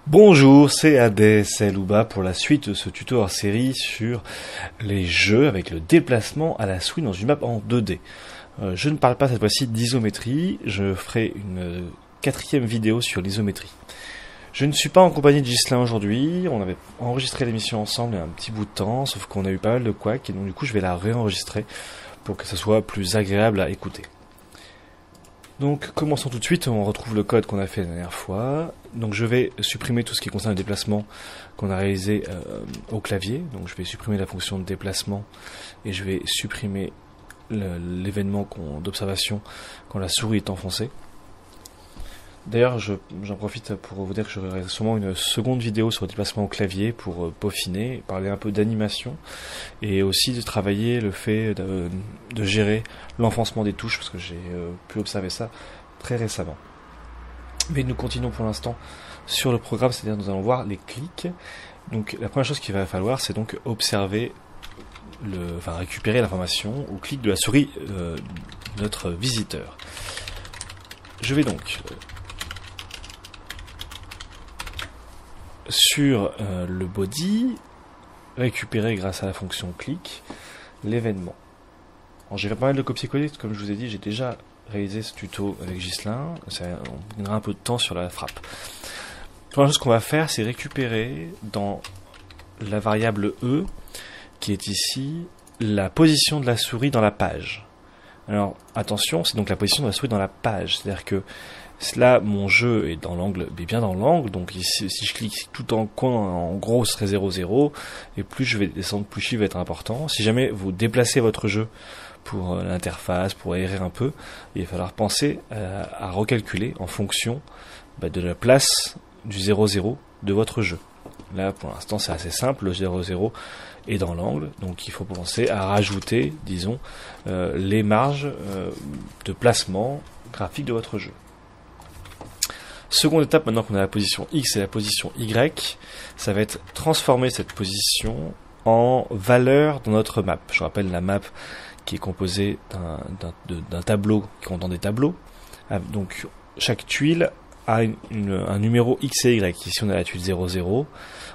Bonjour, c'est ADSL Ouba pour la suite de ce tuto hors série sur les jeux avec le déplacement à la souris dans une map en 2D. Je ne parle pas cette fois-ci d'isométrie, je ferai une quatrième vidéo sur l'isométrie. Je ne suis pas en compagnie de Ghislain aujourd'hui, on avait enregistré l'émission ensemble il y a un petit bout de temps, sauf qu'on a eu pas mal de couacs et donc du coup je vais la réenregistrer pour que ce soit plus agréable à écouter. Donc commençons tout de suite, on retrouve le code qu'on a fait la dernière fois. Donc je vais supprimer tout ce qui concerne le déplacement qu'on a réalisé au clavier. Donc je vais supprimer la fonction de déplacement et je vais supprimer l'événement d'observation quand la souris est enfoncée. D'ailleurs j'en profite pour vous dire que j'aurai sûrement une seconde vidéo sur le déplacement au clavier pour peaufiner, parler un peu d'animation et aussi de travailler le fait de gérer l'enfoncement des touches parce que j'ai pu observer ça très récemment. Mais nous continuons pour l'instant sur le programme, c'est-à-dire nous allons voir les clics. Donc la première chose qu'il va falloir, c'est donc observer, récupérer l'information au clic de la souris de notre visiteur. Je vais donc sur le body récupérer grâce à la fonction clic l'événement. J'ai fait pas mal de copier-coller, comme je vous ai dit, j'ai déjà réalisé ce tuto avec Ghislain, on gagnera un peu de temps sur la frappe. La première chose qu'on va faire, c'est récupérer dans la variable E, qui est ici, la position de la souris dans la page. Alors attention, c'est donc la position de la souris dans la page, c'est-à-dire que là, mon jeu est dans l'angle, bien dans l'angle, donc ici, si je clique tout en coin, en gros, ce serait 0, 0, et plus je vais descendre, plus le chiffre va être important. Si jamais vous déplacez votre jeu pour l'interface, pour aérer un peu, il va falloir penser à recalculer en fonction de la place du 0, 0 de votre jeu. Là, pour l'instant, c'est assez simple, le 0, 0 est dans l'angle, donc il faut penser à rajouter, disons, les marges de placement graphique de votre jeu. Seconde étape, maintenant qu'on a la position X et la position Y, ça va être transformer cette position en valeur dans notre map. Je rappelle la map qui est composée d'un tableau qui contient des tableaux. Donc chaque tuile a un numéro X et Y. Ici on a la tuile 0, 0,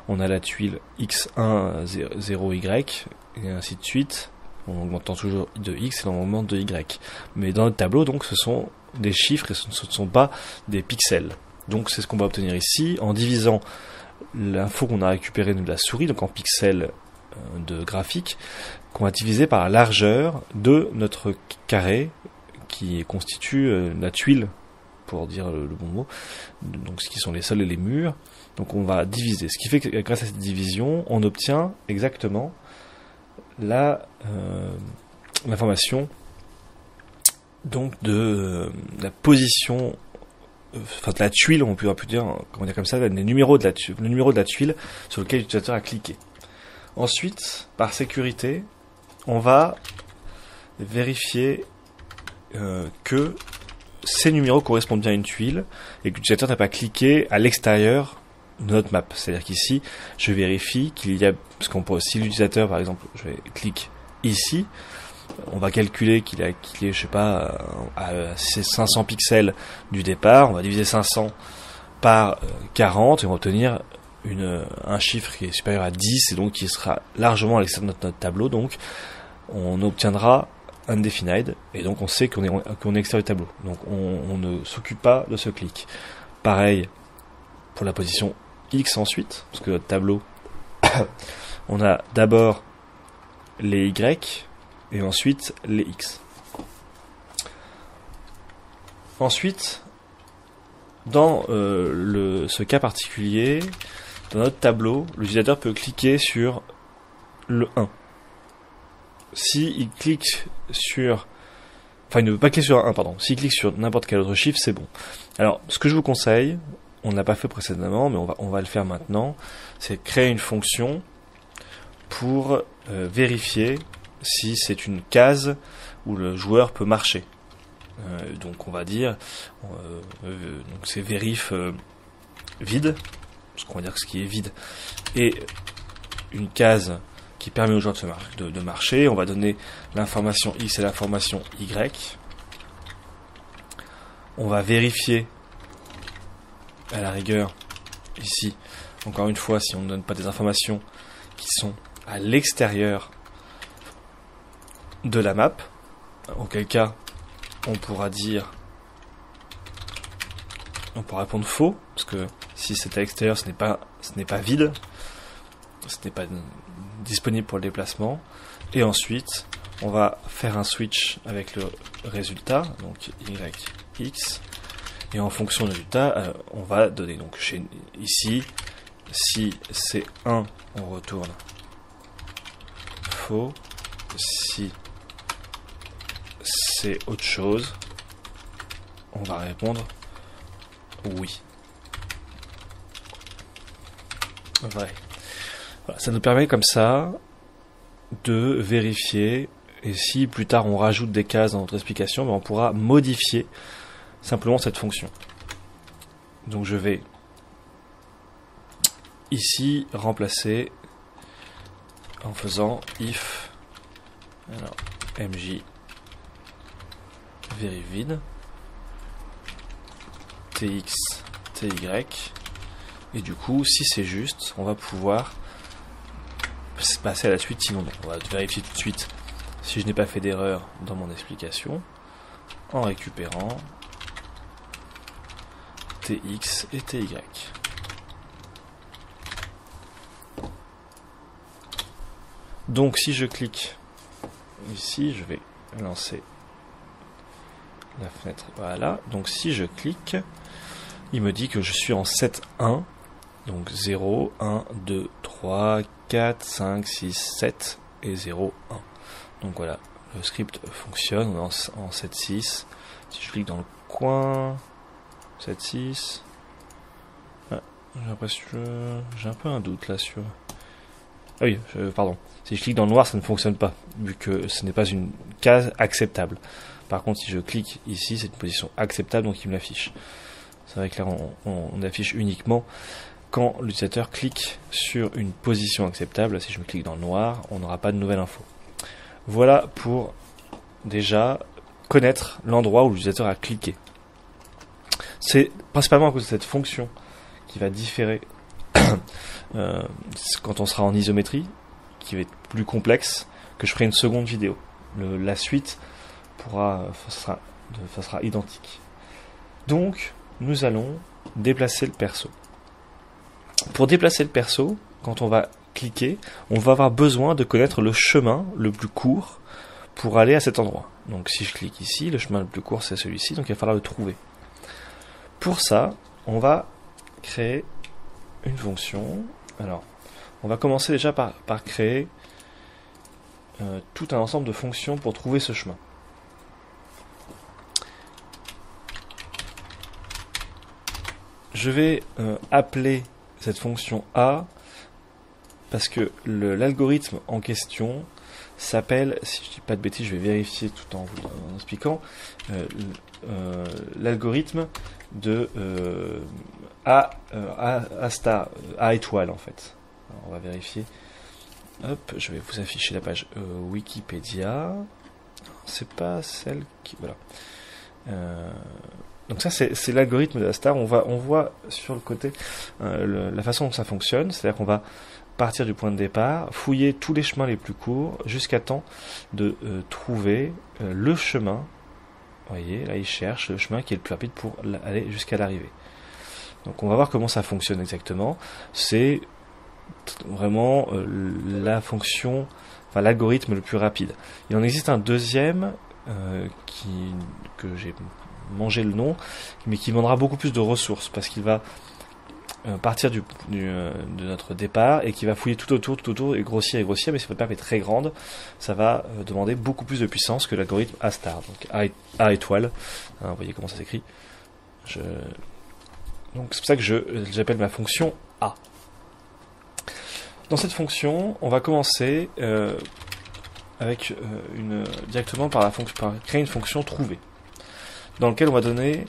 on a la tuile X1, 0, Y, et ainsi de suite. On augmente toujours de X et on augmente de Y. Mais dans notre tableau, donc, ce sont des chiffres et ce ne sont pas des pixels. Donc c'est ce qu'on va obtenir ici en divisant l'info qu'on a récupérée de la souris, donc en pixels de graphique, qu'on va diviser par la largeur de notre carré qui constitue la tuile, pour dire le bon mot, donc ce qui sont les sols et les murs. Donc on va diviser, ce qui fait que grâce à cette division, on obtient exactement l'information donc de la position, de la tuile, on peut dire, comment dire comme ça, le numéro de la tuile sur lequel l'utilisateur a cliqué. Ensuite, par sécurité, on va vérifier que ces numéros correspondent bien à une tuile et que l'utilisateur n'a pas cliqué à l'extérieur de notre map. C'est-à-dire qu'ici, je vérifie qu'il y a, si l'utilisateur, par exemple, je clique ici, on va calculer qu'il est, je sais pas, à 500 pixels du départ, on va diviser 500 par 40 et on va obtenir un chiffre qui est supérieur à 10 et donc qui sera largement à l'extérieur de notre tableau. Donc on obtiendra undefined et donc on sait qu'on est extérieur du tableau. Donc on ne s'occupe pas de ce clic. Pareil pour la position X ensuite, parce que notre tableau, on a d'abord les Y et ensuite les X. Ensuite, dans ce cas particulier, dans notre tableau, l'utilisateur peut cliquer sur le 1. S'il clique sur... il ne veut pas cliquer sur un 1, pardon. S'il clique sur n'importe quel autre chiffre, c'est bon. Alors, ce que je vous conseille, on ne l'a pas fait précédemment, mais on va le faire maintenant, c'est créer une fonction pour vérifier si c'est une case où le joueur peut marcher. Donc on va dire, donc c'est verif vide, parce qu'on va dire que ce qui est vide, et une case qui permet au joueur de marcher. On va donner l'information X et l'information Y. On va vérifier à la rigueur ici, encore une fois, si on ne donne pas des informations qui sont à l'extérieur de la map, auquel cas on pourra répondre faux, parce que si c'est à l'extérieur, ce n'est pas vide, ce n'est pas disponible pour le déplacement. Et ensuite, on va faire un switch avec le résultat, donc y, x, et en fonction du résultat, on va donner, donc ici, si c'est 1, on retourne faux, si c'est autre chose, on va répondre oui. Vrai. Voilà, ça nous permet comme ça de vérifier, et si plus tard on rajoute des cases dans notre explication, ben on pourra modifier simplement cette fonction. Donc je vais ici remplacer en faisant if mj verifvide tx ty, et du coup si c'est juste on va pouvoir passer à la suite, sinon on va vérifier tout de suite si je n'ai pas fait d'erreur dans mon explication en récupérant tx et ty. Donc si je clique ici, je vais lancer la fenêtre, voilà, donc si je clique, il me dit que je suis en 7.1, donc 0, 1, 2, 3, 4, 5, 6, 7 et 0, 1. Donc voilà, le script fonctionne, on est en 7.6, si je clique dans le coin, 7.6, j'ai l'impression, j'ai un peu un doute là sur... Ah oui, pardon, si je clique dans le noir ça ne fonctionne pas, vu que ce n'est pas une case acceptable. Par contre si je clique ici, c'est une position acceptable, donc il me l'affiche. C'est vrai que là on affiche uniquement quand l'utilisateur clique sur une position acceptable. Si je me clique dans le noir, on n'aura pas de nouvelle info. Voilà pour déjà connaître l'endroit où l'utilisateur a cliqué. C'est principalement à cause de cette fonction qui va différer quand on sera en isométrie, qui va être plus complexe, que je ferai une seconde vidéo. La suite sera identique. Donc, nous allons déplacer le perso. Pour déplacer le perso, quand on va cliquer, on va avoir besoin de connaître le chemin le plus court pour aller à cet endroit. Donc si je clique ici, le chemin le plus court c'est celui-ci, donc il va falloir le trouver. Pour ça, on va créer une fonction. Alors, on va commencer déjà par créer tout un ensemble de fonctions pour trouver ce chemin. Je vais appeler cette fonction A parce que l'algorithme en question s'appelle, si je dis pas de bêtises, je vais vérifier tout en vous expliquant, l'algorithme de A star, A étoile en fait. Alors, on va vérifier. Hop, je vais vous afficher la page Wikipédia. C'est pas celle qui... Voilà. Donc ça c'est l'algorithme de la star. On voit sur le côté la façon dont ça fonctionne. C'est-à-dire qu'on va partir du point de départ, fouiller tous les chemins les plus courts jusqu'à temps de trouver le chemin. Vous voyez, là il cherche le chemin qui est le plus rapide pour aller jusqu'à l'arrivée. Donc on va voir comment ça fonctionne exactement. C'est vraiment la fonction, enfin l'algorithme le plus rapide. Il en existe un deuxième que j'ai mangé le nom, mais qui demandera beaucoup plus de ressources parce qu'il va partir de notre départ et qui va fouiller tout autour et grossir, mais si votre map est très grande, ça va demander beaucoup plus de puissance que l'algorithme A star, donc A étoile. Hein, vous voyez comment ça s'écrit. Donc c'est pour ça que j'appelle ma fonction A. Dans cette fonction, on va commencer avec directement par créer une fonction trouvée, dans laquelle on va donner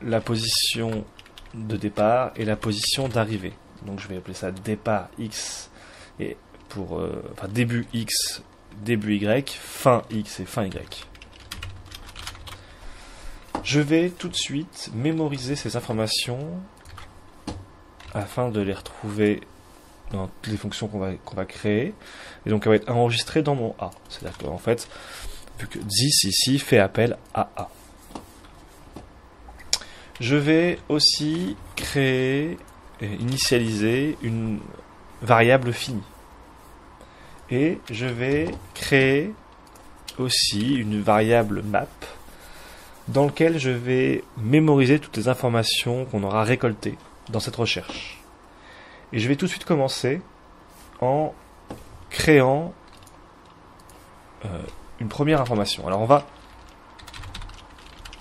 la position de départ et la position d'arrivée. Donc je vais appeler ça départ X et pour début X, début Y, fin X et fin Y. Je vais tout de suite mémoriser ces informations afin de les retrouver dans toutes les fonctions qu'on va créer. Et donc, elle va être enregistrée dans mon A. C'est-à-dire qu'en fait, vu que this ici fait appel à A. Je vais aussi créer et initialiser une variable finie. Et je vais créer aussi une variable map dans laquelle je vais mémoriser toutes les informations qu'on aura récoltées dans cette recherche. Et je vais tout de suite commencer en créant une première information. Alors on va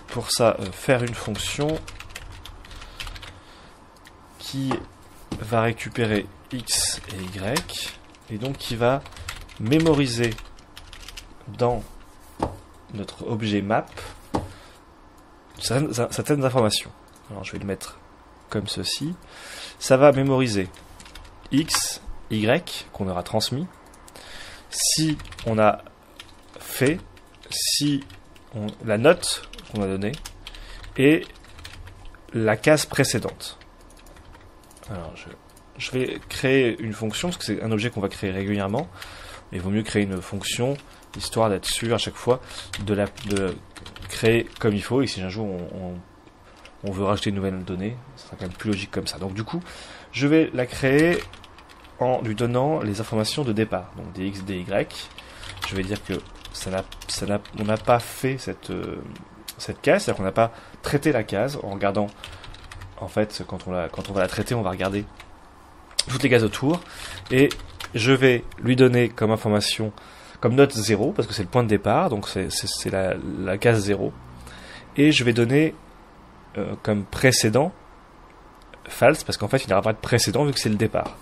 pour ça faire une fonction qui va récupérer x et y et donc qui va mémoriser dans notre objet map certaines informations. Alors je vais le mettre comme ceci. Ça va mémoriser x, y qu'on aura transmis, si on a fait, la note qu'on a donnée et la case précédente. Alors je vais créer une fonction parce que c'est un objet qu'on va créer régulièrement. Il vaut mieux créer une fonction histoire d'être sûr à chaque fois de créer comme il faut. Et si un jour on veut rajouter une nouvelle donnée, ce sera quand même plus logique comme ça. Donc du coup, je vais la créer en lui donnant les informations de départ. Donc des x, des y. Je vais dire que on n'a pas fait cette case, c'est-à-dire qu'on n'a pas traité la case en regardant. En fait, quand on va la traiter, on va regarder toutes les cases autour. Et je vais lui donner comme information, comme note 0, parce que c'est le point de départ, donc c'est la case 0. Et je vais donner comme précédent false, parce qu'en fait, il n'y aura pas de précédent vu que c'est le départ.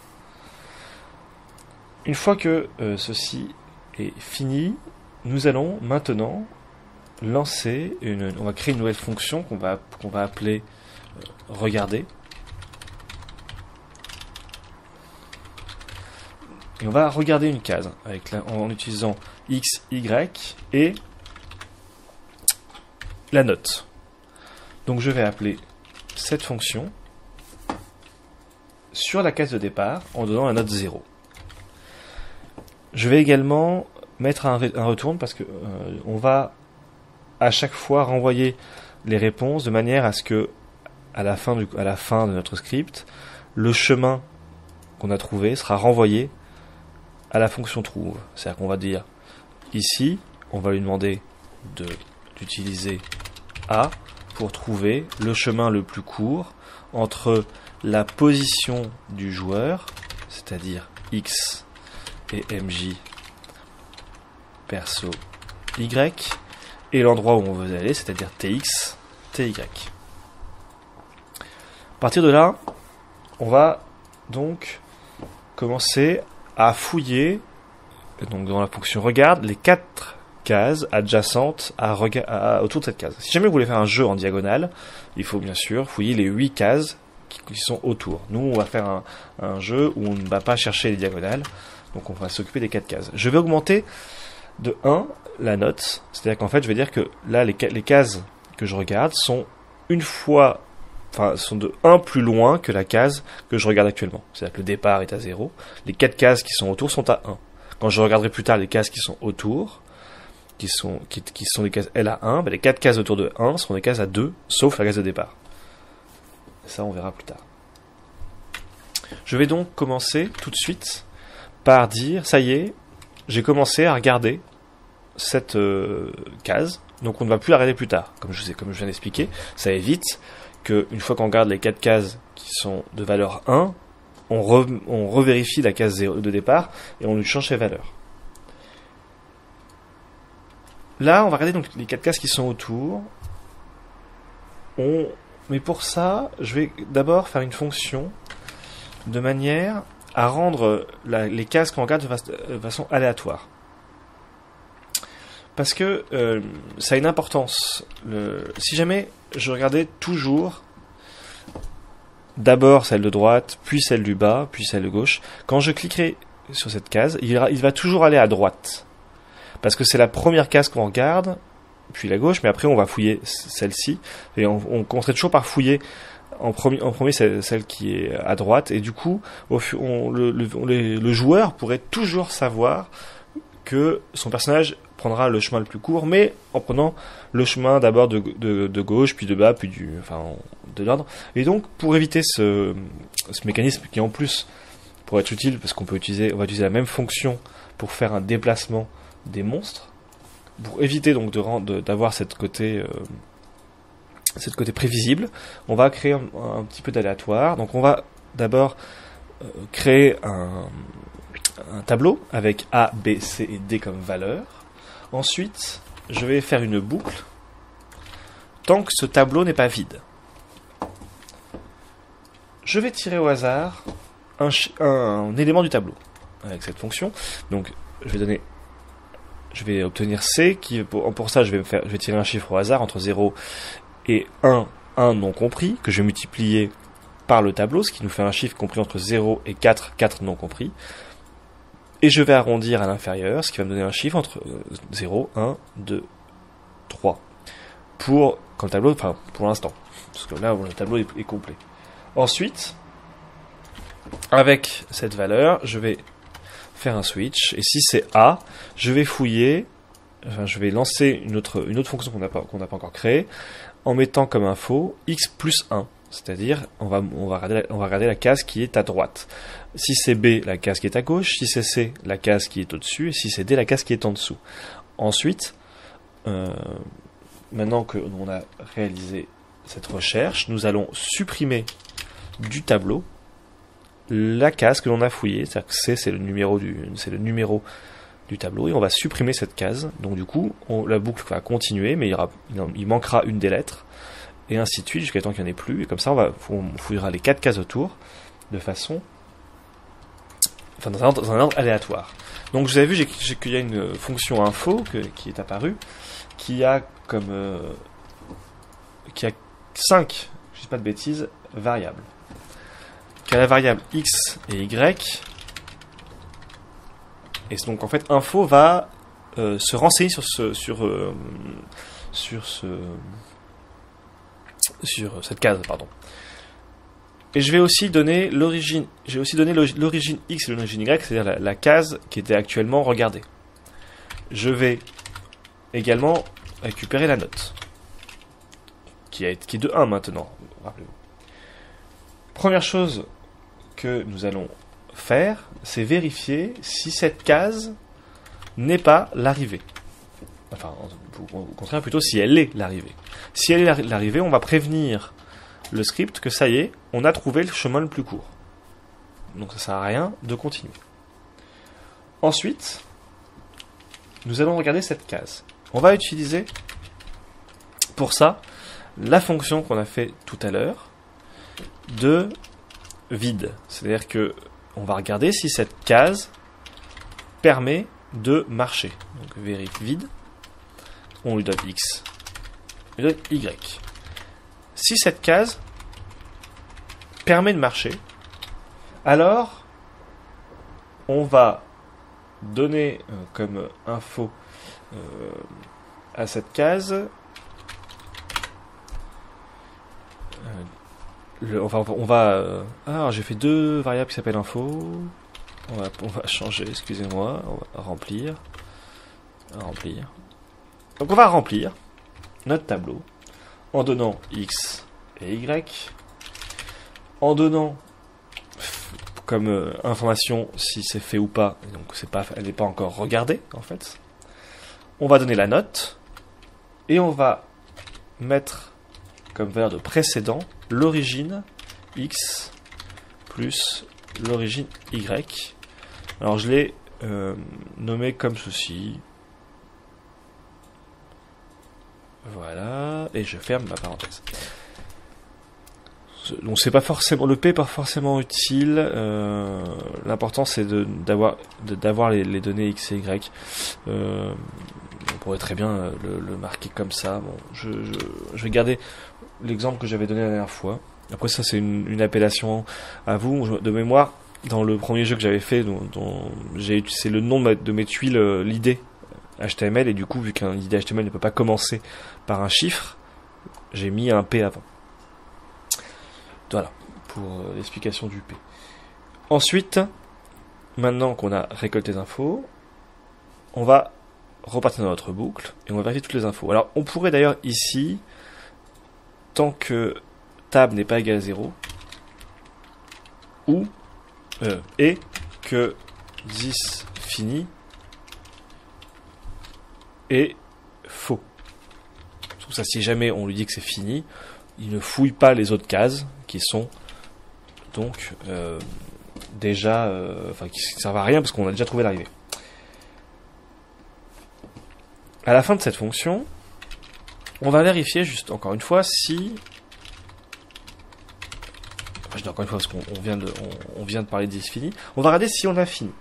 Une fois que ceci est fini, nous allons maintenant lancer on va créer une nouvelle fonction qu'on va appeler regarder. Et on va regarder une case en utilisant x, y et la note. Donc je vais appeler cette fonction sur la case de départ en donnant la note 0. Je vais également mettre un return parce que on va à chaque fois renvoyer les réponses de manière à ce que à la fin de notre script, le chemin qu'on a trouvé sera renvoyé à la fonction trouve. C'est-à-dire qu'on va dire ici, on va lui demander d'utiliser A pour trouver le chemin le plus court entre la position du joueur, c'est-à-dire X et MJ perso Y, et l'endroit où on veut aller, c'est-à-dire TX, TY. À partir de là, on va donc commencer à fouiller, donc dans la fonction regarde, les 4 cases adjacentes autour de cette case. Si jamais vous voulez faire un jeu en diagonale, il faut bien sûr fouiller les 8 cases qui sont autour. Nous, on va faire un jeu où on ne va pas chercher les diagonales, donc on va s'occuper des 4 cases. Je vais augmenter de 1 la note, c'est-à-dire qu'en fait, je vais dire que là, les cases que je regarde sont sont de 1 plus loin que la case que je regarde actuellement. C'est-à-dire que le départ est à 0. Les 4 cases qui sont autour sont à 1. Quand je regarderai plus tard les cases qui sont autour, qui sont des cases L à 1, les 4 cases autour de 1 seront des cases à 2, sauf la case de départ. Ça, on verra plus tard. Je vais donc commencer tout de suite par dire, ça y est, j'ai commencé à regarder cette case, donc on ne va plus la regarder plus tard. Comme je viens d'expliquer, ça évite qu'une fois qu'on regarde les 4 cases qui sont de valeur 1, on revérifie la case 0 de départ et on lui change les valeurs. Là, on va regarder donc les 4 cases qui sont autour. Mais pour ça, je vais d'abord faire une fonction de manière à rendre les cases qu'on regarde de façon aléatoire. Parce que ça a une importance. Si jamais je regardais toujours d'abord celle de droite, puis celle du bas, puis celle de gauche, quand je cliquerai sur cette case, il va toujours aller à droite. Parce que c'est la première case qu'on regarde, puis la gauche, mais après on va fouiller celle-ci, et on commencerait toujours par fouiller en premier c'est celle qui est à droite, et du coup, le joueur pourrait toujours savoir que son personnage prendra le chemin le plus court, mais en prenant le chemin d'abord de gauche, puis de bas, puis de l'ordre. Et donc, pour éviter ce mécanisme qui en plus pourrait être utile, parce on va utiliser la même fonction pour faire un déplacement des monstres, pour éviter donc d'avoir cette côté prévisible, on va créer un petit peu d'aléatoire. Donc on va d'abord créer un tableau avec A, B, C et D comme valeur. Ensuite, je vais faire une boucle tant que ce tableau n'est pas vide. Je vais tirer au hasard un élément du tableau avec cette fonction. Donc je vais obtenir C qui pour ça je vais tirer un chiffre au hasard entre 0 et 1 non compris que je vais multiplier par le tableau, ce qui nous fait un chiffre compris entre 0 et 4 non compris. Et je vais arrondir à l'inférieur, ce qui va me donner un chiffre entre 0, 1, 2, 3. Pour l'instant. Parce que là, le tableau est complet. Ensuite, avec cette valeur, je vais faire un switch. Et si c'est A, je vais lancer une autre fonction qu'on n'a pas encore créée, en mettant comme info x plus 1. C'est-à-dire, on va regarder la case qui est à droite. Si c'est B, la case qui est à gauche. Si c'est C, la case qui est au-dessus. Et si c'est D, la case qui est en dessous. Ensuite, maintenant qu'on a réalisé cette recherche, nous allons supprimer du tableau la case que l'on a fouillée. C'est-à-dire que C, c'est le numéro du tableau. Et on va supprimer cette case. Donc du coup, la boucle va continuer, mais il manquera une des lettres. Et ainsi de suite jusqu'à temps qu'il n'y en ait plus. Et comme ça, on fouillera les 4 cases autour de façon... dans un ordre aléatoire. Donc vous avez vu qu'il y a une fonction info qui est apparue, qui a 5, je dis pas de bêtises, variables. Qui a la variable x et y. Et donc en fait, info va se renseigner sur cette case, pardon. Et je vais aussi donner l'origine. J'ai aussi donné l'origine x et l'origine y, c'est-à-dire la case qui était actuellement regardée. Je vais également récupérer la note, qui est de 1 maintenant, rappelez-vous. Première chose que nous allons faire, c'est vérifier si cette case n'est pas l'arrivée. Enfin, au contraire, plutôt si elle est l'arrivée. Si elle est l'arrivée, on va prévenir le script que ça y est, on a trouvé le chemin le plus court. Donc ça sert à rien de continuer. Ensuite, nous allons regarder cette case. On va utiliser pour ça la fonction qu'on a fait tout à l'heure de vide. C'est-à-dire que on va regarder si cette case permet de marcher. Donc vérifie vide. On lui donne x, on lui donne y. Si cette case permet de marcher, alors on va donner comme info à cette case alors j'ai fait 2 variables qui s'appellent info. On va changer, excusez-moi, on va remplir. Donc on va remplir notre tableau en donnant x et y, en donnant comme information si c'est fait ou pas, donc elle n'est pas encore regardée en fait. On va donner la note et on va mettre comme valeur de précédent l'origine x plus l'origine y. Alors je l'ai nommé comme ceci. Voilà, et je ferme ma parenthèse. Donc c'est pas forcément, le P est pas forcément utile. L'important c'est d'avoir les données x et y. On pourrait très bien le marquer comme ça. Bon, je vais garder l'exemple que j'avais donné la dernière fois. Après ça c'est une appellation à vous. De mémoire, dans le premier jeu que j'avais fait, c'est le nom de mes tuiles, l'idée HTML, et du coup vu qu'un ID HTML ne peut pas commencer par un chiffre, j'ai mis un P avant. Voilà, pour l'explication du P. Ensuite, maintenant qu'on a récolté les infos, on va repartir dans notre boucle et on va vérifier toutes les infos. Alors, on pourrait d'ailleurs ici, tant que tab n'est pas égal à 0, ou et que 10 fini est faux. Donc ça, si jamais on lui dit que c'est fini, il ne fouille pas les autres cases qui sont donc déjà, qui ne servent à rien parce qu'on a déjà trouvé l'arrivée. À la fin de cette fonction, on va vérifier juste encore une fois si... je dis encore une fois parce qu'on vient de parler de 10 fini. On va regarder si on a fini.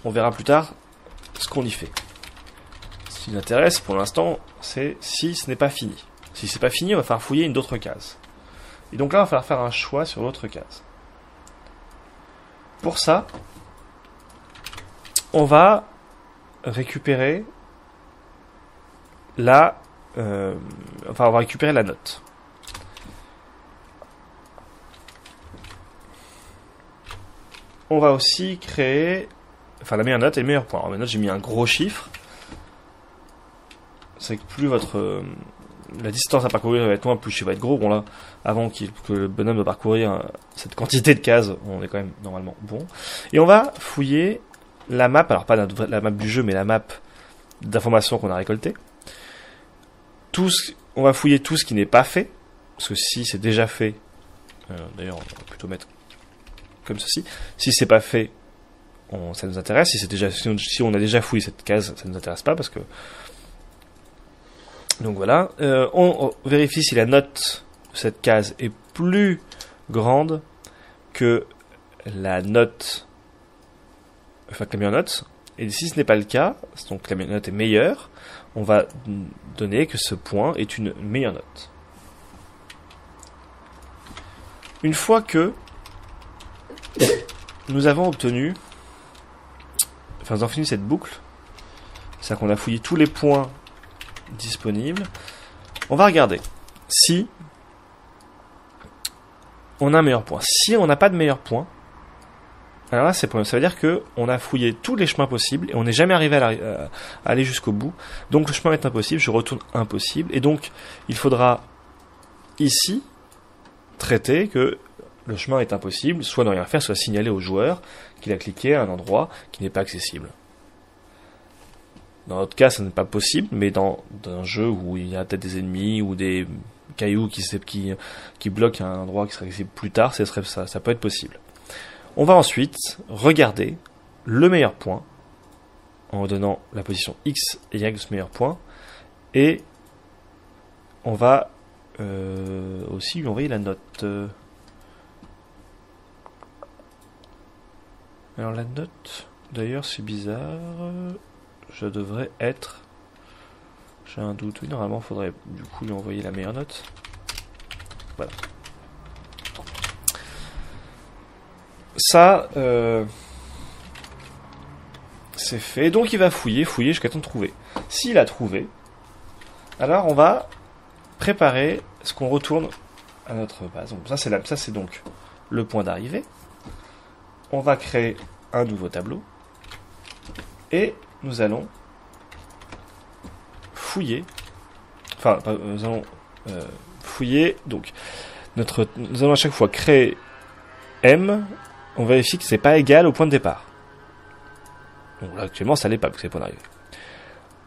On verra plus tard ce qu'on y fait. Ce qui nous intéresse pour l'instant, c'est si ce n'est pas fini. Si c'est pas fini, on va falloir fouiller une autre case. Et donc là, il va falloir faire un choix sur l'autre case. Pour ça, on va récupérer on va récupérer la note. On va aussi créer, la meilleure note et le meilleur point. Alors, ma note, j'ai mis un gros chiffre. C'est que plus la distance à parcourir va être loin, plus le chiffre va être gros. Bon là, avant que le bonhomme doit parcourir cette quantité de cases, on est quand même normalement bon. Et on va fouiller la map, alors pas la map du jeu, mais la map d'informations qu'on a récoltées. On va fouiller tout ce qui n'est pas fait, parce que si c'est déjà fait, d'ailleurs on va plutôt mettre comme ceci. Si c'est pas fait, ça nous intéresse. Si on a déjà fouillé cette case, ça nous intéresse pas parce que. Donc voilà. On vérifie si la note de cette case est plus grande que la note, que la meilleure note. Et si ce n'est pas le cas, donc la note est meilleure, on va donner que ce point est une meilleure note. Une fois que nous avons obtenu, nous avons fini cette boucle, c'est-à-dire qu'on a fouillé tous les points disponibles, on va regarder si on a un meilleur point. Si on n'a pas de meilleur point, alors là c'est le problème, ça veut dire qu'on a fouillé tous les chemins possibles et on n'est jamais arrivé à aller jusqu'au bout, donc le chemin est impossible, je retourne impossible, et donc il faudra ici traiter que le chemin est impossible, soit ne rien faire, soit signaler au joueur qu'il a cliqué à un endroit qui n'est pas accessible. Dans notre cas, ça n'est pas possible, mais dans un jeu où il y a peut-être des ennemis ou des cailloux qui bloquent un endroit qui serait accessible plus tard, ça peut être possible. On va ensuite regarder le meilleur point en donnant la position X et Y de ce meilleur point, et on va aussi lui envoyer la note. Alors la note, d'ailleurs c'est bizarre, je devrais être, j'ai un doute, oui normalement il faudrait du coup lui envoyer la meilleure note. Voilà. Ça, c'est fait, donc il va fouiller jusqu'à temps de trouver. S'il a trouvé, alors on va préparer ce qu'on retourne à notre base. Donc ça c'est donc le point d'arrivée. On va créer un nouveau tableau et nous allons fouiller. Nous allons fouiller. Donc, nous allons à chaque fois créer M. On vérifie que c'est pas égal au point de départ. Donc là, actuellement, ça l'est pas, parce que c'est le point d'arrivée.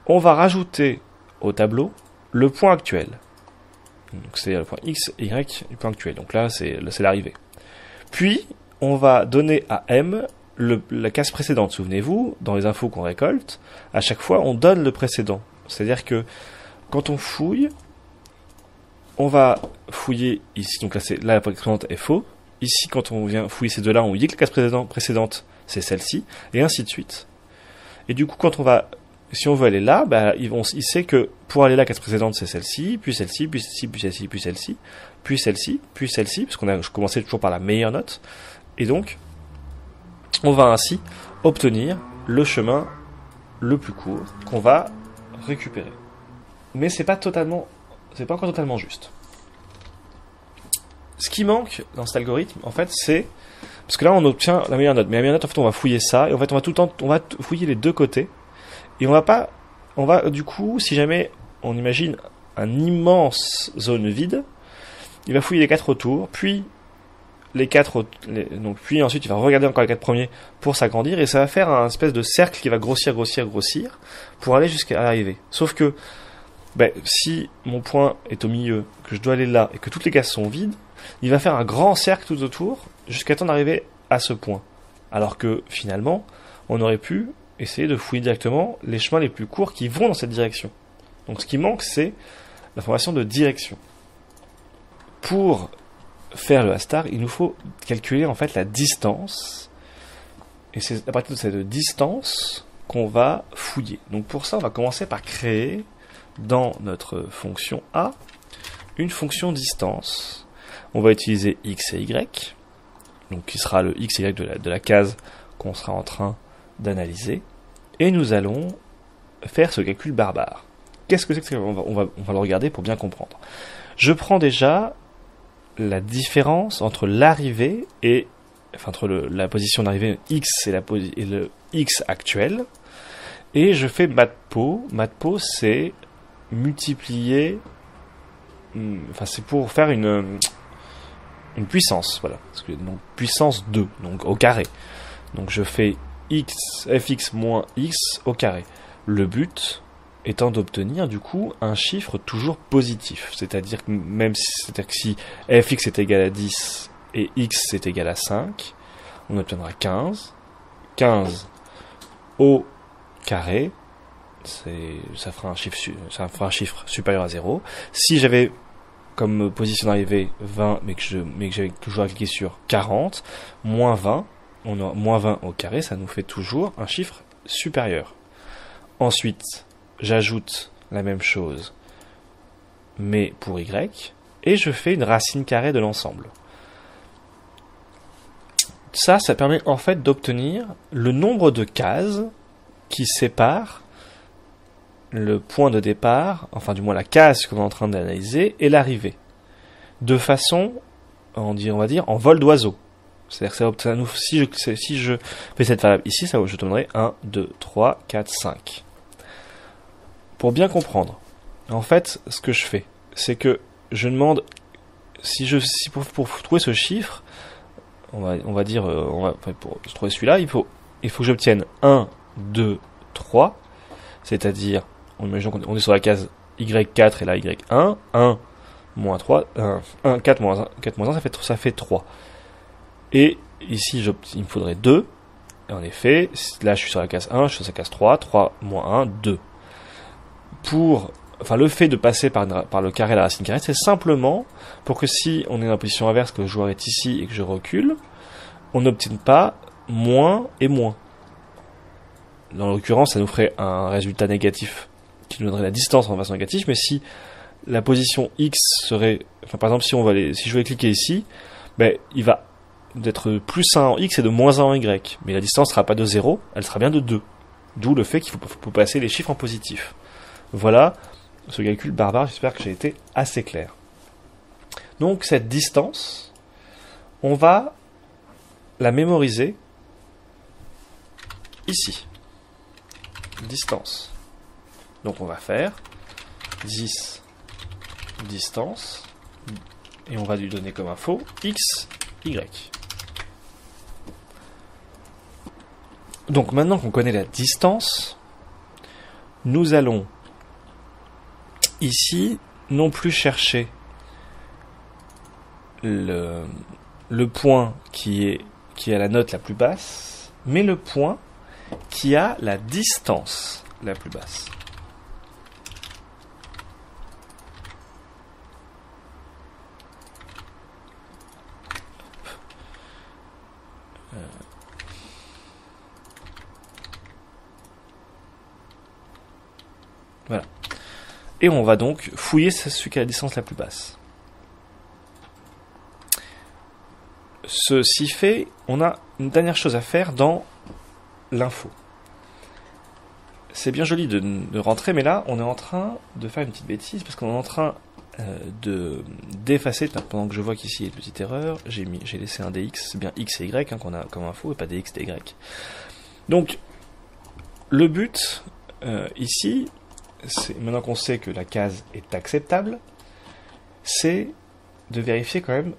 On va rajouter au tableau le point actuel. Donc c'est le point X, Y du point actuel. Donc là, c'est l'arrivée. Puis, on va donner à M la case précédente. Souvenez-vous, dans les infos qu'on récolte, à chaque fois, on donne le précédent. C'est-à-dire que quand on fouille, on va fouiller ici. Donc là, la case précédente est faux. Ici, quand on vient fouiller ces deux-là, on dit que la case précédente, c'est celle-ci, et ainsi de suite. Et du coup, si on veut aller là, il sait que pour aller là, la case précédente, c'est celle-ci, puis celle-ci, puis celle-ci, puis celle-ci, puis celle-ci, puis celle-ci, puis celle-ci, parce qu'on a commencé toujours par la meilleure note. Et donc, on va ainsi obtenir le chemin le plus court qu'on va récupérer. Mais c'est pas encore totalement juste. ce qui manque dans cet algorithme, en fait, c'est... Parce que là, on obtient la meilleure note. Mais la meilleure note, en fait, on va fouiller ça. Et en fait, on va tout le temps, on va fouiller les deux côtés. Et on va pas... On va, du coup, si jamais on imagine un immense zone vide, il va fouiller les 4 autour, puis donc puis ensuite il va regarder encore les 4 premiers pour s'agrandir, et ça va faire un espèce de cercle qui va grossir pour aller jusqu'à l'arrivée. Sauf que si mon point est au milieu, que je dois aller là et que toutes les cases sont vides, il va faire un grand cercle tout autour jusqu'à temps d'arriver à ce point. Alors que finalement, on aurait pu essayer de fouiller directement les chemins les plus courts qui vont dans cette direction. Donc ce qui manque, c'est l'information de direction. Pour faire le hastar, il nous faut calculer en fait la distance, et c'est à partir de cette distance qu'on va fouiller. Donc pour ça, on va commencer par créer dans notre fonction A une fonction distance. On va utiliser x et y, donc qui sera le x et y de la case qu'on sera en train d'analyser, et nous allons faire ce calcul barbare. Qu'est-ce que c'est que ça? On va le regarder pour bien comprendre. Je prends déjà la différence entre l'arrivée et entre la position d'arrivée x et le x actuel, et je fais matpo. Matpo, c'est multiplier, c'est pour faire une puissance, voilà. Donc puissance 2, donc au carré. Donc je fais fx moins x au carré. Le but étant d'obtenir du coup un chiffre toujours positif, c'est-à-dire que si fx est égal à 10 et x est égal à 5, on obtiendra 15. 15 au carré, ça fera un chiffre supérieur à 0. Si j'avais comme position d'arrivée 20, mais que j'avais toujours à cliquer sur 40, moins 20, on a moins 20 au carré, ça nous fait toujours un chiffre supérieur. Ensuite, j'ajoute la même chose, mais pour y, et je fais une racine carrée de l'ensemble. Ça permet en fait d'obtenir le nombre de cases qui séparent le point de départ, enfin du moins la case qu'on est en train d'analyser, et l'arrivée. De façon, on va dire, en vol d'oiseau. C'est-à-dire que si je fais cette variable ici, je donnerai 1, 2, 3, 4, 5. Pour bien comprendre, en fait, ce que je fais, c'est que je demande, pour trouver ce chiffre, pour trouver celui-là, il faut que j'obtienne 1, 2, 3, c'est-à-dire, on est sur la case Y4 et là Y1, 1, moins 3, 4 moins 1, ça fait 3. Et ici, il me faudrait 2, et en effet, là je suis sur la case 1, je suis sur la case 3, 3 moins 1, 2. Le fait de passer par le carré et la racine carrée, c'est simplement pour que si on est dans la position inverse, que le joueur est ici et que je recule, on n'obtienne pas moins et moins. Dans l'occurrence, ça nous ferait un résultat négatif qui nous donnerait la distance en façon négative, mais si la position x serait, par exemple, si je vais cliquer ici, il va d'être plus 1 en x et de moins 1 en y. Mais la distance ne sera pas de 0, elle sera bien de 2. D'où le fait qu'il faut passer les chiffres en positif. Voilà ce calcul barbare, j'espère que j'ai été assez clair. Donc cette distance, on va la mémoriser ici. Distance. Donc on va faire 10 distance, et on va lui donner comme info x, y. Donc maintenant qu'on connaît la distance, nous allons ici non plus chercher le point qui a la note la plus basse, mais le point qui a la distance la plus basse. Voilà. Et on va donc fouiller celui qui a la distance la plus basse. Ceci fait, on a une dernière chose à faire dans l'info. C'est bien joli de rentrer, mais là, on est en train de faire une petite bêtise, parce qu'on est en train, d'effacer, pendant que je vois qu'ici il y a une petite erreur, j'ai laissé un dx, c'est bien x et y qu'on a comme info et pas dx, dy. Donc le but ici, maintenant qu'on sait que la case est acceptable, c'est de vérifier quand même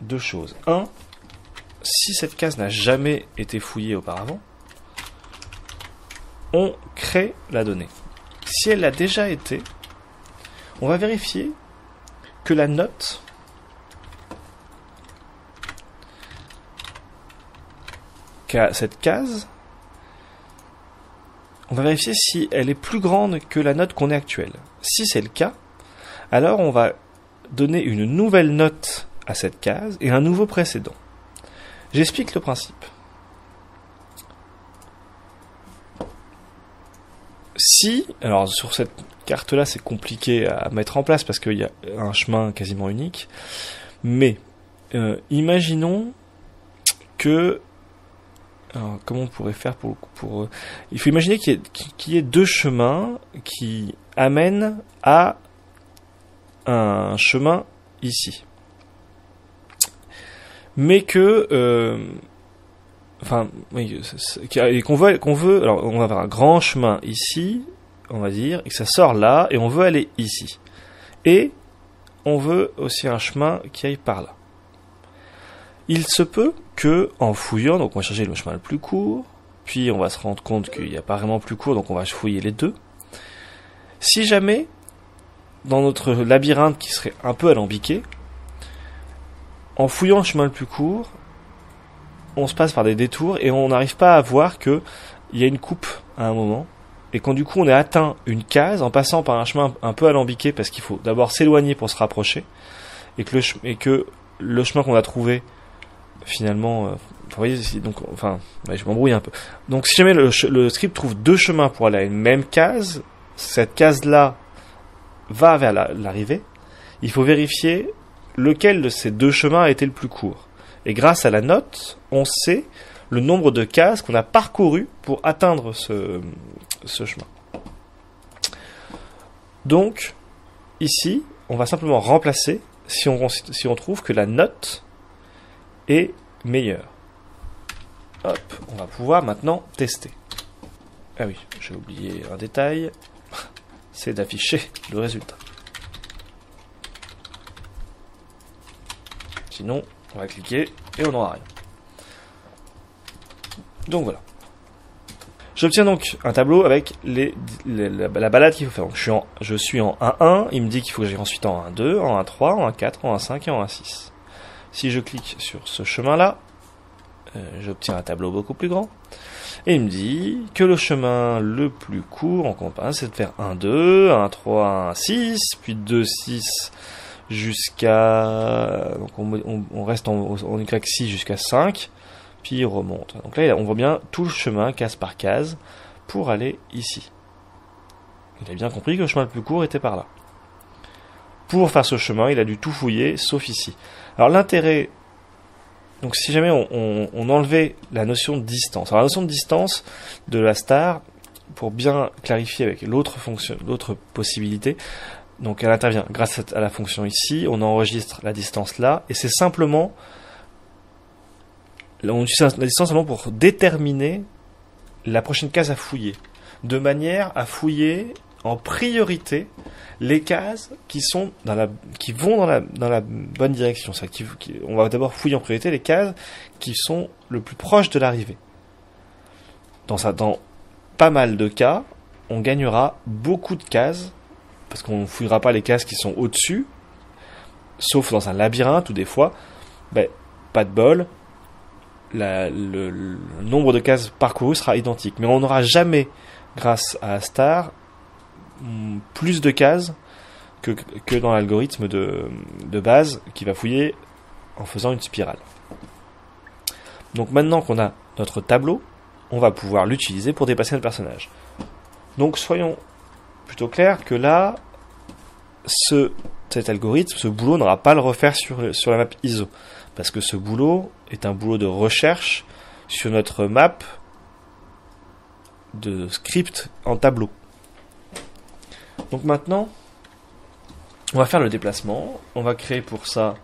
deux choses. Un, si cette case n'a jamais été fouillée auparavant, on crée la donnée. Si elle l'a déjà été, on va vérifier que la note qu'a cette case, on va vérifier si elle est plus grande que la note qu'on est actuelle. Si c'est le cas, alors on va donner une nouvelle note à cette case et un nouveau précédent. J'explique le principe. Si, alors sur cette carte-là, c'est compliqué à mettre en place parce qu'il y a un chemin quasiment unique, mais imaginons que, alors, comment on pourrait faire pour il faut imaginer qu'il y ait deux chemins qui amènent à un chemin ici, mais que enfin, oui, et qu'on veut, alors on va avoir un grand chemin ici, on va dire, et que ça sort là, et on veut aller ici. Et on veut aussi un chemin qui aille par là. Il se peut que, en fouillant, donc on va chercher le chemin le plus court, puis on va se rendre compte qu'il n'y a pas vraiment plus court, donc on va fouiller les deux. Si jamais, dans notre labyrinthe qui serait un peu alambiqué, en fouillant le chemin le plus court, on se passe par des détours et on n'arrive pas à voir qu'il y a une coupe à un moment et quand du coup on a atteint une case en passant par un chemin un peu alambiqué parce qu'il faut d'abord s'éloigner pour se rapprocher et que le chemin qu'on a trouvé finalement vous voyez, donc enfin ouais, je m'embrouille un peu. Donc si jamais le script trouve deux chemins pour aller à une même case, cette case là va vers l'arrivée, il faut vérifier lequel de ces deux chemins a été le plus court. Et grâce à la note, on sait le nombre de cases qu'on a parcouru pour atteindre ce chemin. Donc, ici, on va simplement remplacer si on trouve que la note est meilleure. Hop, on va pouvoir maintenant tester. Ah oui, j'ai oublié un détail, c'est d'afficher le résultat. Sinon, on va cliquer et on n'aura rien. Donc voilà. J'obtiens donc un tableau avec la balade qu'il faut faire. Donc je suis en 1-1, il me dit qu'il faut que j'aille ensuite en 1-2, en 1-3, en 1-4, en 1-5 et en 1-6. Si je clique sur ce chemin-là, j'obtiens un tableau beaucoup plus grand. Et il me dit que le chemin le plus court en compas, c'est de faire 1-2, 1-3, 1-6, puis 2-6 jusqu'à... Donc on reste en Y6 jusqu'à 5, puis il remonte. Donc là, on voit bien tout le chemin, case par case, pour aller ici. Il a bien compris que le chemin le plus court était par là. Pour faire ce chemin, il a dû tout fouiller, sauf ici. Alors l'intérêt... Donc si jamais on enlevait la notion de distance. Alors la notion de distance de la star, pour bien clarifier avec l'autre possibilité, donc elle intervient grâce à la fonction ici, on enregistre la distance là, et c'est simplement, on utilise la distance simplement pour déterminer la prochaine case à fouiller, de manière à fouiller en priorité les cases qui vont dans la bonne direction. On va d'abord fouiller en priorité les cases qui sont le plus proches de l'arrivée. Dans pas mal de cas, on gagnera beaucoup de cases parce qu'on ne fouillera pas les cases qui sont au-dessus, sauf dans un labyrinthe où des fois, pas de bol, le nombre de cases parcourues sera identique. Mais on n'aura jamais, grâce à Star, plus de cases que dans l'algorithme de base qui va fouiller en faisant une spirale. Donc maintenant qu'on a notre tableau, on va pouvoir l'utiliser pour déplacer notre personnage. Donc soyons plutôt clairs que là, cet algorithme, ce boulot n'aura pas à le refaire sur la map ISO. Parce que ce boulot est un boulot de recherche sur notre map de script en tableau. Donc maintenant, On va faire le déplacement. On va créer pour ça.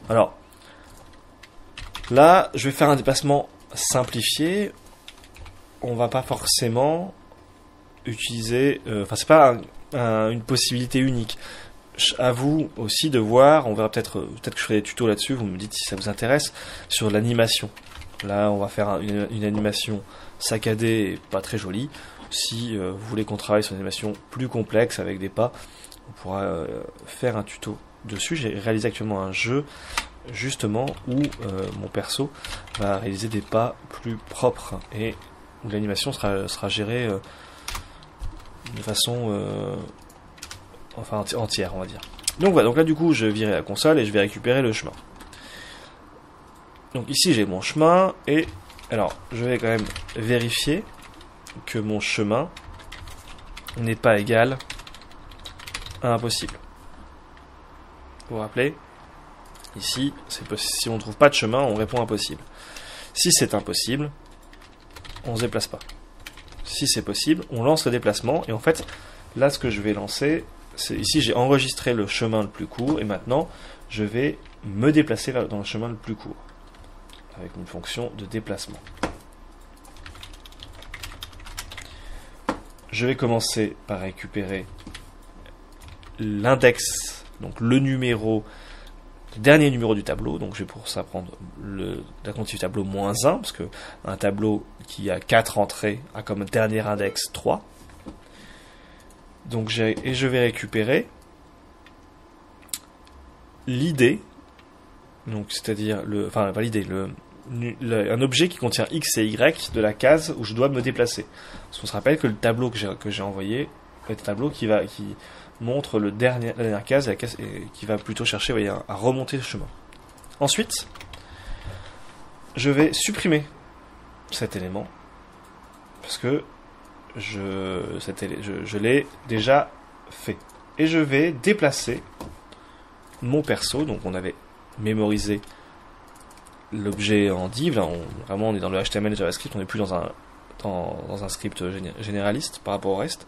Alors, là, je vais faire un déplacement simplifié. On va pas forcément utiliser. Enfin, c'est pas une possibilité unique. À vous aussi de voir. On verra peut-être que je ferai des tutos là-dessus. Vous me dites si ça vous intéresse sur l'animation. Là, on va faire une animation saccadée et pas très jolie. Si vous voulez qu'on travaille sur une animation plus complexe avec des pas, on pourra faire un tuto dessus. J'ai réalisé actuellement un jeu justement où mon perso va réaliser des pas plus propres et où l'animation sera gérée de façon entière, on va dire. Donc voilà, donc là du coup je virai la console et je vais récupérer le chemin. Donc ici j'ai mon chemin et alors je vais quand même vérifier que mon chemin n'est pas égal à impossible. Vous vous rappelez? Ici, si on ne trouve pas de chemin, on répond impossible. Si c'est impossible, on ne se déplace pas. Si c'est possible, on lance le déplacement. Et en fait, là, ce que je vais lancer, c'est ici, j'ai enregistré le chemin le plus court. Et maintenant, je vais me déplacer dans le chemin le plus court. Avec une fonction de déplacement. Je vais commencer par récupérer l'index, donc le dernier numéro du tableau. Donc je vais pour ça prendre la quantité du tableau -1, parce que un tableau qui a 4 entrées a comme dernier index 3. Donc je vais récupérer l'idée, donc c'est-à-dire pas l'idée, un objet qui contient X et Y de la case où je dois me déplacer. Parce qu'on se rappelle que le tableau que j'ai envoyé est un tableau qui montre la dernière case, qui va plutôt chercher, vous voyez, à remonter le chemin. Ensuite, je vais supprimer cet élément parce que je l'ai déjà fait. Et je vais déplacer mon perso. Donc on avait mémorisé l'objet en div. Là, on est dans le HTML et JavaScript. On n'est plus dans un script généraliste par rapport au reste.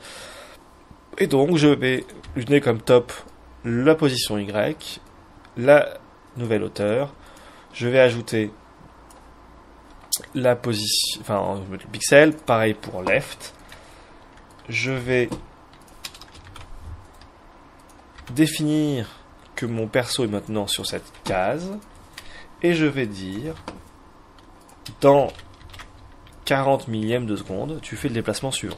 Et donc je vais lui donner comme top la position Y, la nouvelle hauteur. Je vais ajouter la position, le pixel, pareil pour left. Je vais définir que mon perso est maintenant sur cette case. Et je vais dire, dans 40 millièmes de seconde, tu fais le déplacement suivant.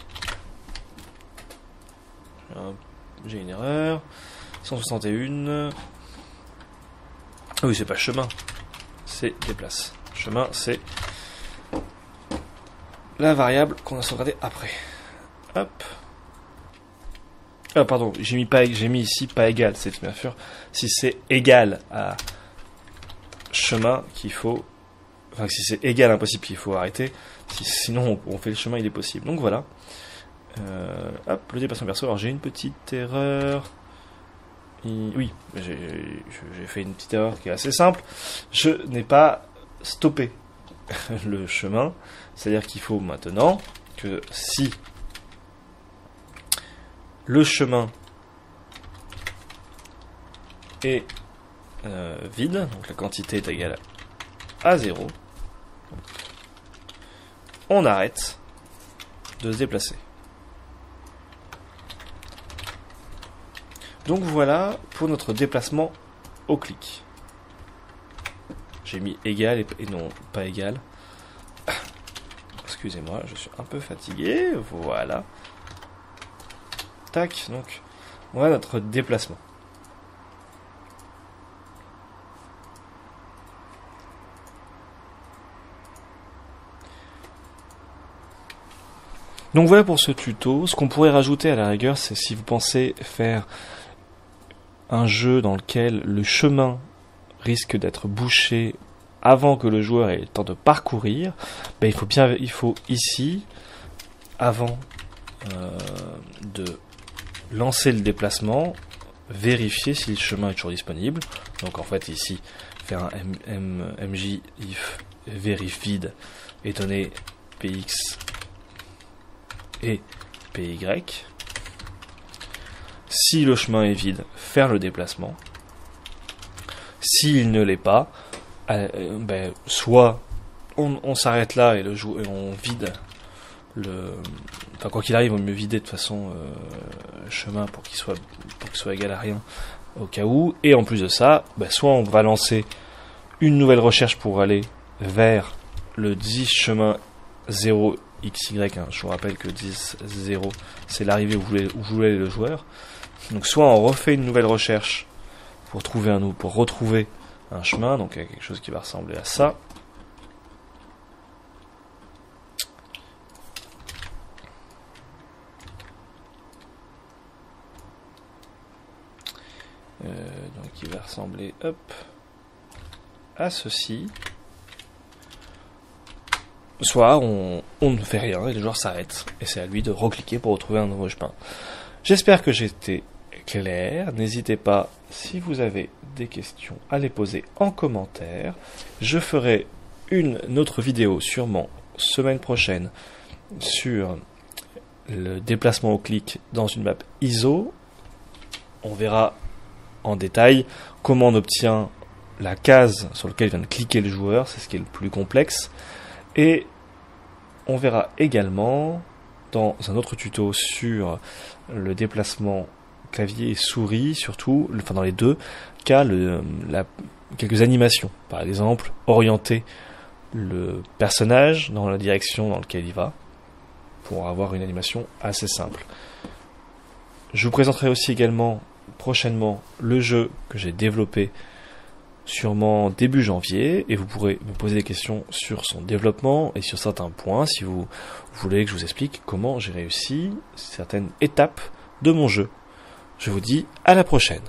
J'ai une erreur. 161. Oui, c'est pas chemin. C'est déplace. Chemin, c'est la variable qu'on a sauvegardée après. Hop. Ah, pardon, j'ai mis ici pas égal. C'est bien sûr si c'est égal à chemin qu'il faut. Enfin, si c'est égal à impossible qu'il faut arrêter. Sinon, on fait le chemin, il est possible. Donc voilà. Hop, le déplacement perso. Alors j'ai une petite erreur. Oui, j'ai fait une petite erreur qui est assez simple. Je n'ai pas stoppé le chemin. C'est-à-dire qu'il faut maintenant que si le chemin est vide, donc la quantité est égale à 0, on arrête de se déplacer. Donc voilà pour notre déplacement au clic. J'ai mis égal et non pas égal. Excusez-moi, je suis un peu fatigué. Voilà. Tac, donc voilà notre déplacement. Donc voilà pour ce tuto. Ce qu'on pourrait rajouter à la rigueur, c'est si vous pensez faire un jeu dans lequel le chemin risque d'être bouché avant que le joueur ait le temps de parcourir, ben il faut ici, avant de lancer le déplacement, vérifier si le chemin est toujours disponible. Donc en fait ici, faire un mj if verifid et donner px et py. Si le chemin est vide, faire le déplacement. S'il ne l'est pas, soit on s'arrête là et on vide enfin quoi qu'il arrive, on vaut mieux vider de toute façon le chemin pour qu'il soit égal à rien au cas où. Et en plus de ça, soit on va lancer une nouvelle recherche pour aller vers le 10 chemin 0xy, je vous rappelle que 10-0 c'est l'arrivée où voulait le joueur. Donc soit on refait une nouvelle recherche pour retrouver un chemin, donc il y a quelque chose qui va ressembler à ça. Donc il va ressembler à ceci. Soit on ne fait rien et le joueur s'arrête et c'est à lui de recliquer pour retrouver un nouveau chemin. J'espère que j'ai été clair. N'hésitez pas, si vous avez des questions, à les poser en commentaire. Je ferai une autre vidéo sûrement semaine prochaine sur le déplacement au clic dans une map ISO. On verra en détail comment on obtient la case sur laquelle vient de cliquer le joueur, c'est ce qui est le plus complexe. Et on verra également dans un autre tuto sur le déplacement clavier et souris, surtout, enfin dans les deux cas, quelques animations. Par exemple, orienter le personnage dans la direction dans laquelle il va, pour avoir une animation assez simple. Je vous présenterai aussi également prochainement le jeu que j'ai développé sûrement début janvier, et vous pourrez me poser des questions sur son développement et sur certains points si vous voulez que je vous explique comment j'ai réussi certaines étapes de mon jeu. Je vous dis à la prochaine.